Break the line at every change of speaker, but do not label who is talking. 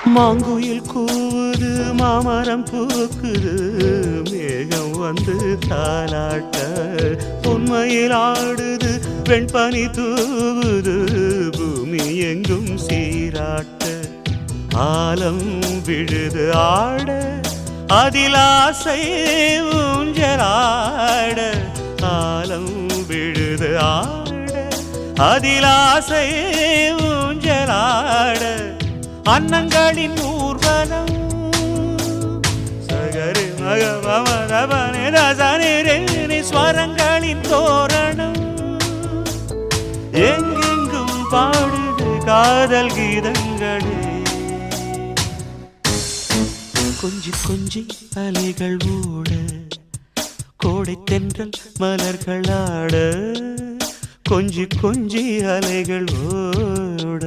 மாங்குயில் கூவுது மாமரம் பூக்குது மேகம் வந்து தாலாட்ட உண்மையில் ஆடுது வெண்பனி தூவுது பூமி எங்கும் சீராட்ட ஆலம் விழுது ஆட அதில் ஆசை ஊஞ்சலாட ஆலம் விழுது ஆட அதில் ஆசை ஊஞ்சலாட அன்னங்களின் ஊர்வலம் சகரி மகமரபனி ஸ்வரங்களின் தோரணம் எங்கெங்கும் பாடுது காதல் கீதங்களே கொஞ்சி கொஞ்சி அலைகள் ஓட கோடை தென்றல் மலர்களாட கொஞ்சி கொஞ்சி அலைகள் ஓட